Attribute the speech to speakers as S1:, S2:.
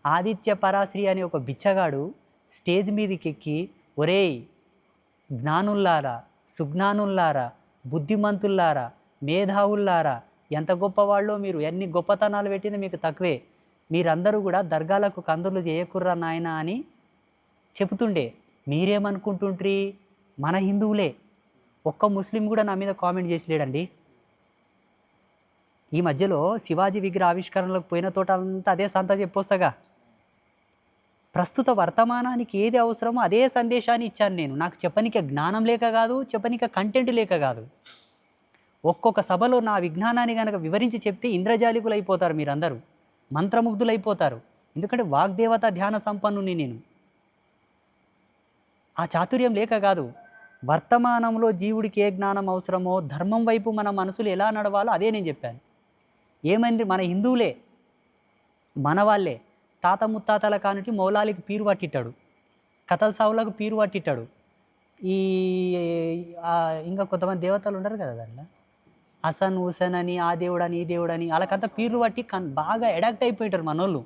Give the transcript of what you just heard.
S1: ఆదిత్య పరాశ్రీ అనే ఒక బిచ్చగాడు స్టేజ్ మీదకెక్కి, ఒరేయ్ జ్ఞానుల్లారా, సుజ్ఞానుల్లారా, బుద్ధిమంతుల్లారా, మేధావుల్లారా, ఎంత గొప్పవాళ్ళో మీరు, ఎన్ని గొప్పతనాలు పెట్టినా మీకు తక్కువే, మీరందరూ కూడా దర్గాలకు కందులు చేయకుర్రా నాయన అని చెబుతుండే. మీరేమనుకుంటుంట్రీ? మన హిందువులే. ఒక్క ముస్లిం కూడా నా మీద కామెంట్ చేసి లేడండి. ఈ మధ్యలో శివాజీ విగ్రహ ఆవిష్కరణలకు పోయిన తోట అంతా అదే సంత చెప్పొస్తాగా. ప్రస్తుత వర్తమానానికి ఏది అవసరమో అదే సందేశాన్ని ఇచ్చాను నేను. నాకు చెప్పనిక జ్ఞానం లేక కాదు, చెప్పనిక కంటెంట్ లేక కాదు. ఒక్కొక్క సభలో నా విజ్ఞానాన్ని కనుక వివరించి చెప్తే ఇంద్రజాలికులు అయిపోతారు, మీరందరూ మంత్రముగ్ధులైపోతారు. ఎందుకంటే వాగ్దేవత ధ్యాన సంపన్నుని నేను. ఆ చాతుర్యం లేక కాదు. వర్తమానంలో జీవుడికి ఏ జ్ఞానం అవసరమో, ధర్మం వైపు మన మనసులు ఎలా నడవాలో అదే నేను చెప్పాను. ఏమైంది? మన హిందువులే, మన వాళ్ళే తాత ముత్తాతల కానుంటి మౌలాలికి పీరు పట్టిట్టాడు, కథల సావులకు పీరు పట్టిట్టాడు. ఈ ఇంకా కొంతమంది దేవతలు ఉండరు కదా దాంట్లో, హసన్ హుసేన్ అని, ఆ దేవుడని ఈ దేవుడని, వాళ్ళకంతా పీర్లు పట్టి బాగా అడాక్ట్ అయిపోయింటారు మనోళ్ళు.